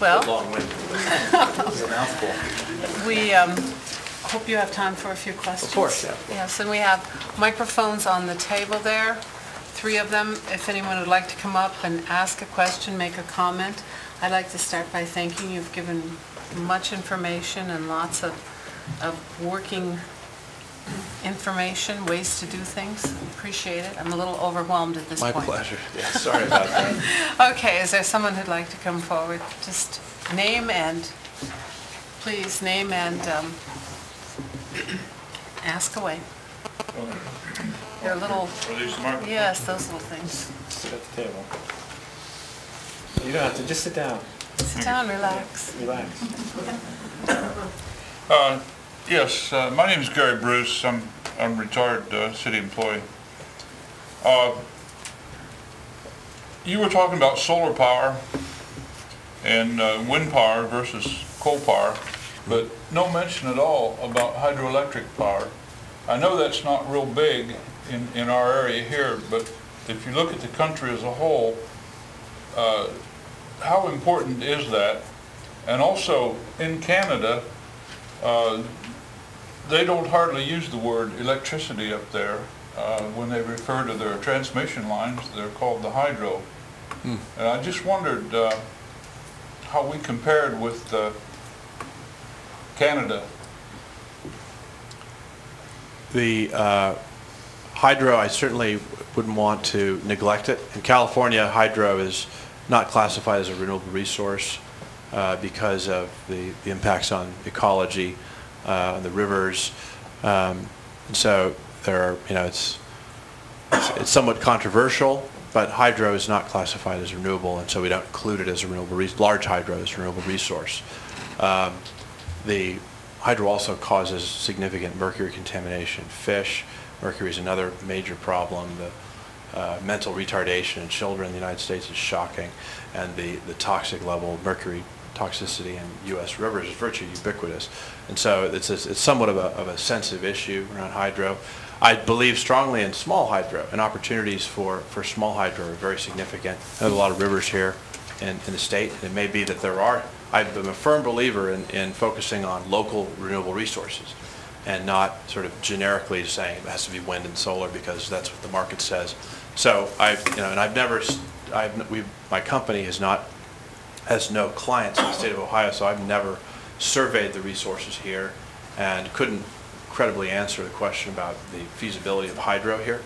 Well, long wind. It's a mouthful. we hope you have time for a few questions. Of course, yeah. Yes, and we have microphones on the table there, 3 of them. If anyone would like to come up and ask a question, make a comment. I'd like to start by thanking you. You've given much information and lots of working information, ways to do things. Appreciate it. I'm a little overwhelmed at this point. My pleasure. Yeah, sorry about that. Okay, is there someone who'd like to come forward? Just please name and ask away. They're little, Are these microphones? yes, those little things. Sit at the table. You don't have to, just sit down. Sit down, relax. Relax. Yes, my name is Gary Bruce. I'm a retired city employee. You were talking about solar power and wind power versus coal power, but no mention at all about hydroelectric power. I know that's not real big in our area here, but if you look at the country as a whole, how important is that? And also in Canada, they don't hardly use the word electricity up there. When they refer to their transmission lines, they're called the hydro. And I just wondered how we compared with Canada. The hydro, I certainly wouldn't want to neglect it. In California, hydro is not classified as a renewable resource because of the impacts on ecology, on the rivers, and so there are, it's somewhat controversial, but hydro is not classified as renewable, and so we don't include it as a renewable large hydro as a renewable resource. The hydro also causes significant mercury contamination in fish. Mercury is another major problem. The mental retardation in children in the United States is shocking, and the toxic level of mercury toxicity in U.S. rivers is virtually ubiquitous. And so it's somewhat of a sensitive issue around hydro. I believe strongly in small hydro, and opportunities for small hydro are very significant. There's a lot of rivers here in the state. It may be that there are. I'm a firm believer in focusing on local renewable resources and not sort of generically saying it has to be wind and solar because that's what the market says. So my company has no clients in the state of Ohio, so I've never surveyed the resources here and couldn't credibly answer the question about the feasibility of hydro here.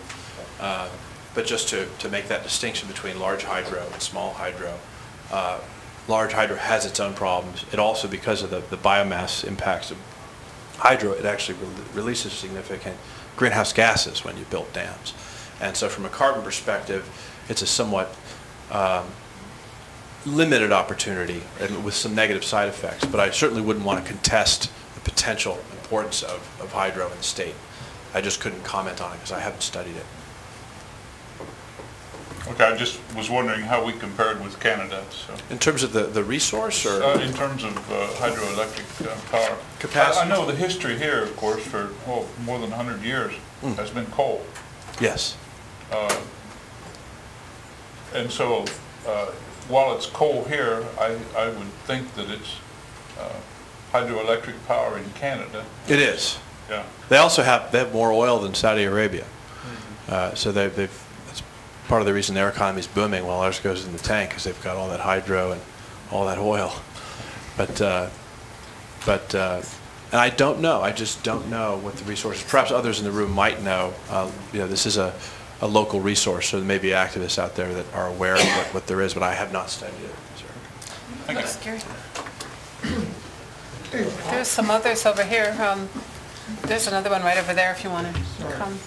But just to make that distinction between large hydro and small hydro, large hydro has its own problems. It also, because of the biomass impacts of hydro, it actually releases significant greenhouse gases when you build dams. And so from a carbon perspective, it's a somewhat limited opportunity and with some negative side effects, but I certainly wouldn't want to contest the potential importance of hydro in the state. I just couldn't comment on it because I haven't studied it. Okay, I just was wondering how we compared with Canada. So. In terms of the resource, or in terms of hydroelectric power capacity? I know the history here, of course, for more than 100 years has been coal. Yes. And so, while it's coal here, I would think that it's hydroelectric power in Canada. It is. Yeah. They also have more oil than Saudi Arabia, so that's part of the reason their economy is booming while ours goes in the tank, because they've got all that hydro and all that oil. But and I don't know. I just don't know what the resources. Perhaps others in the room might know. This is a local resource, so there may be activists out there that are aware of what there is, but I have not studied it. Thank you. Scary. There's some others over here. There's another one right over there if you want to come.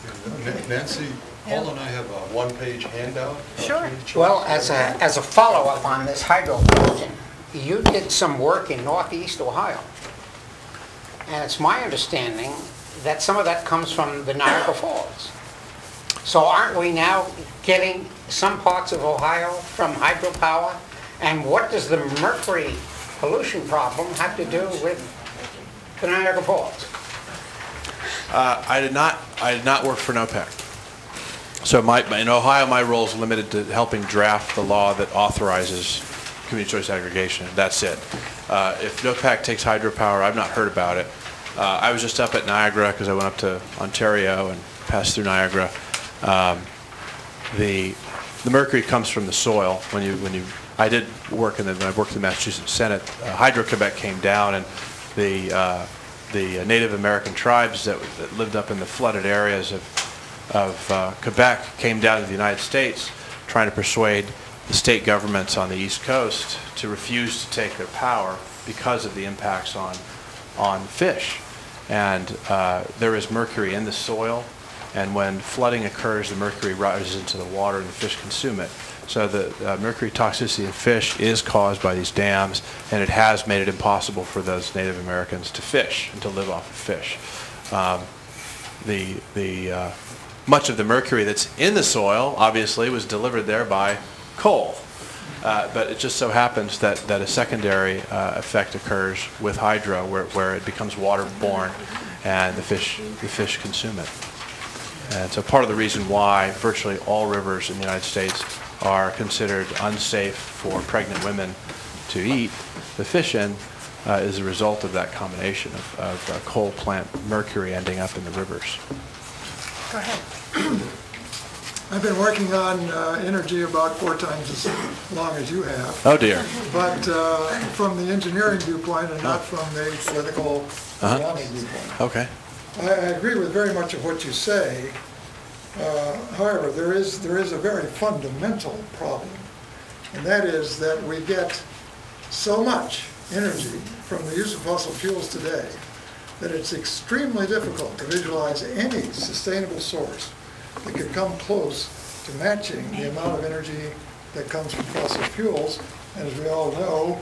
Nancy, Paul and I have a one-page handout. Sure. Well, as a follow-up on this hydro question, you did some work in northeast Ohio. And it's my understanding that some of that comes from the Niagara Falls. So aren't we now getting some parts of Ohio from hydropower? And what does the mercury pollution problem have to do with the Niagara Falls? I did not work for NOPEC. So in Ohio, my role is limited to helping draft the law that authorizes community choice aggregation. That's it. If NOPAC takes hydropower, I've not heard about it. I was just up at Niagara because I went up to Ontario and passed through Niagara. The mercury comes from the soil. I did work when I worked in the Massachusetts Senate. Hydro-Quebec came down, and the Native American tribes that lived up in the flooded areas of Quebec came down to the United States, trying to persuade the state governments on the East Coast to refuse to take their power because of the impacts on fish. And there is mercury in the soil, and when flooding occurs, the mercury rises into the water and the fish consume it. So the mercury toxicity in fish is caused by these dams, and it has made it impossible for those Native Americans to fish and to live off of fish. Much of the mercury that's in the soil, obviously, was delivered there by coal. But it just so happens that a secondary effect occurs with hydro where it becomes waterborne and the fish consume it. And so part of the reason why virtually all rivers in the United States are considered unsafe for pregnant women to eat the fish in is a result of that combination of coal plant mercury ending up in the rivers. Go ahead. I've been working on energy about 4 times as long as you have. Oh dear. But from the engineering viewpoint and not from the political economic viewpoint. Okay. I agree with very much of what you say. However, there is a very fundamental problem, and that is that we get so much energy from the use of fossil fuels today that it's extremely difficult to visualize any sustainable source that could come close to matching the amount of energy that comes from fossil fuels. And as we all know,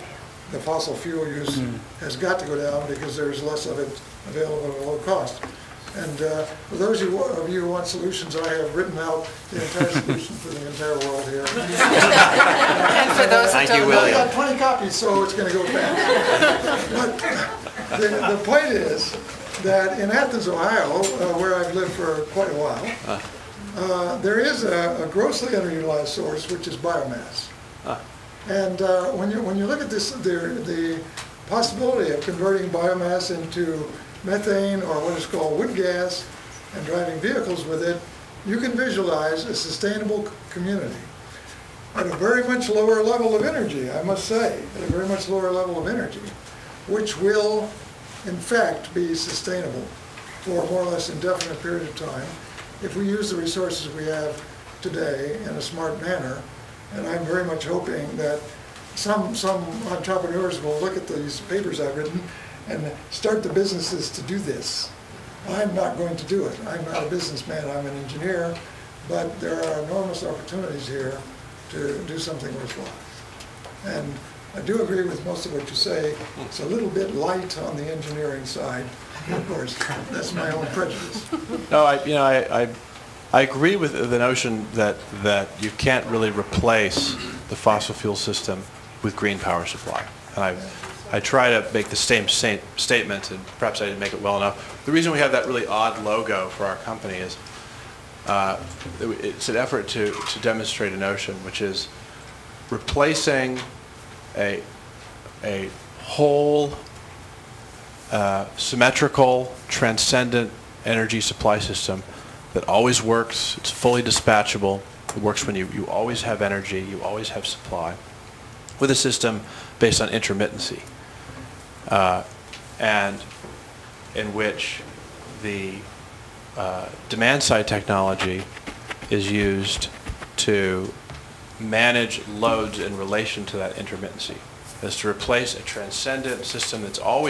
the fossil fuel use has got to go down because there's less of it available at a low cost. And for those of you who want solutions, I have written out the entire solution for the entire world here. And for those that don't know, I got 20 copies, so it's going to go fast. But the point is that in Athens, Ohio, where I've lived for quite a while, there is a grossly underutilized source, which is biomass. And when you look at this, the possibility of converting biomass into methane or what is called wood gas and driving vehicles with it, you can visualize a sustainable community at a very much lower level of energy, I must say, at a very much lower level of energy, which will in fact be sustainable for a more or less indefinite period of time if we use the resources we have today in a smart manner. And I'm very much hoping that some entrepreneurs will look at these papers I've written and start the businesses to do this. I'm not going to do it. I'm not a businessman, I'm an engineer, but there are enormous opportunities here to do something worthwhile. And I do agree with most of what you say. It's a little bit light on the engineering side. Of course, that's my own prejudice. No, I agree with the notion that you can't really replace the fossil fuel system with green power supply. And I try to make the same statement, and perhaps I didn't make it well enough. The reason we have that really odd logo for our company is it's an effort to demonstrate a notion, which is replacing a whole symmetrical, transcendent energy supply system that always works, it's fully dispatchable, it works when you always have energy, you always have supply, with a system based on intermittency, and in which the demand-side technology is used to manage loads in relation to that intermittency. Is to replace a transcendent system that's always